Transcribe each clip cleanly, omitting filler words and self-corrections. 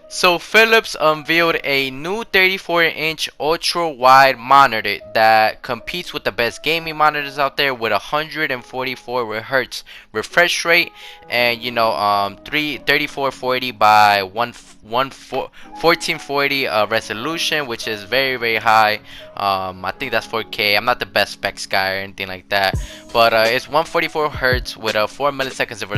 So Philips unveiled a new 34-inch ultra-wide monitor that competes with the best gaming monitors out there with 144 Hz refresh rate and 3440 by 1440 resolution, which is very high. I think that's 4K. I'm not the best specs guy or anything like that, but it's 144 Hz with a 4 milliseconds of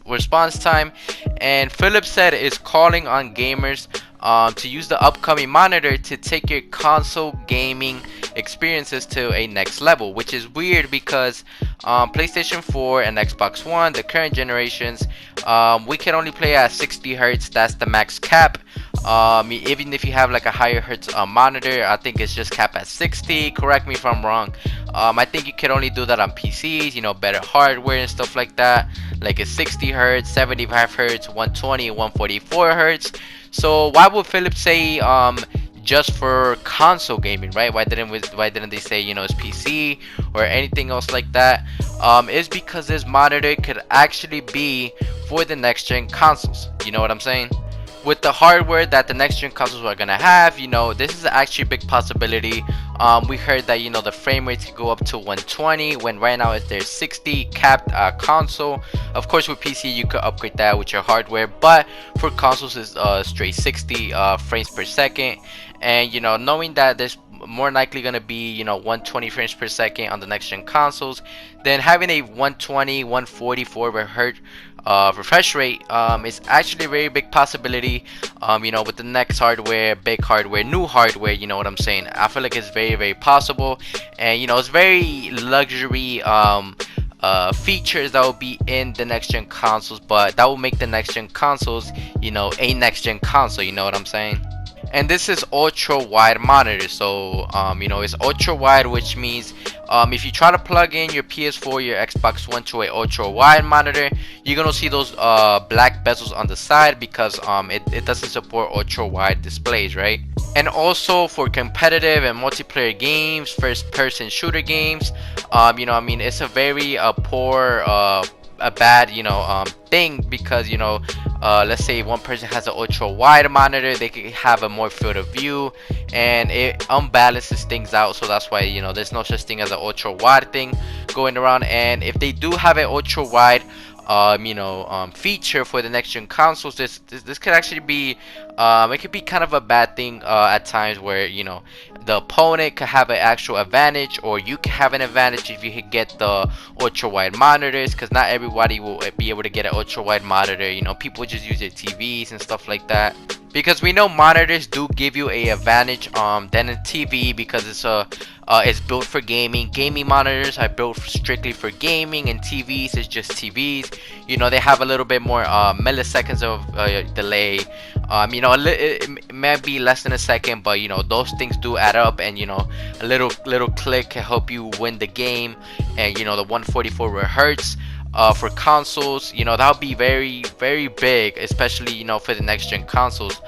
response time. And Philips said it's calling on gamers to use the upcoming monitor to take your console gaming experiences to a next level, which is weird because PlayStation 4 and Xbox One, the current generations, we can only play at 60 Hz. That's the max cap. Even if you have like a higher Hertz monitor, I think it's just capped at 60. Correct me if I'm wrong. I think you can only do that on PCs, better hardware and stuff like that. Like it's 60 Hz, 75 Hz, 120, 144 Hz. So why would Philips say just for console gaming, right? Why didn't they say it's PC or anything else like that? Is because this monitor could actually be for the next gen consoles. You know what I'm saying? With the hardware that the next gen consoles are gonna have, this is actually a big possibility. We heard that the frame rates could go up to 120 when right now there's 60 capped console. Of course, with PC you could upgrade that with your hardware, but for consoles is straight 60 frames per second. And knowing that there's more likely gonna be 120 frames per second on the next gen consoles, then having a 120 144 hertz refresh rate is actually a very big possibility. With the next hardware, big hardware, new hardware, you know what I'm saying. I feel like it's very possible, and it's very luxury features that will be in the next gen consoles, but that will make the next gen consoles a next gen console. You know what I'm saying? And this is ultra wide monitor, so it's ultra wide, which means if you try to plug in your PS4, your Xbox One to a ultra wide monitor, you're gonna see those black bezels on the side because it doesn't support ultra wide displays, right? And also for competitive and multiplayer games, first person shooter games, it's a very poor a bad thing because let's say one person has an ultra wide monitor, they could have a more field of view and it unbalances things out. So that's why there's no such thing as an ultra wide thing going around. And if they do have an ultra wide feature for the next gen consoles, this could actually be it could be kind of a bad thing at times where the opponent could have an actual advantage, or you can have an advantage if you could get the ultra wide monitors, because not everybody will be able to get an ultra wide monitor. People just use their TVs and stuff like that, because we know monitors do give you a advantage than a TV, because it's built for gaming. Gaming monitors are built strictly for gaming, and TVs is just TVs. They have a little bit more milliseconds of delay. It may be less than a second, but those things do add up, and a little click can help you win the game. And the 144 hertz for consoles, that'll be very big, especially for the next gen consoles,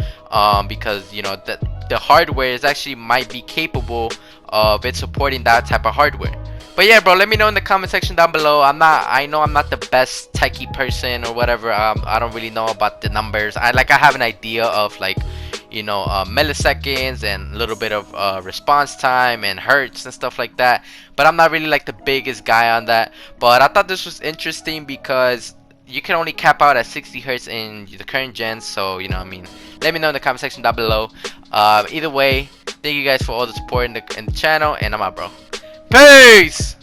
because the hardware is actually might be capable of it supporting that type of hardware. But yeah, bro, let me know in the comment section down below. I know I'm not the best techie person or whatever. I don't really know about the numbers. I have an idea of milliseconds and a little bit of response time and hertz and stuff like that, but I'm not really like the biggest guy on that. But I thought this was interesting because you can only cap out at 60 hertz in the current gens. So let me know in the comment section down below. Either way, thank you guys for all the support in the channel, and I'm out, bro. Peace.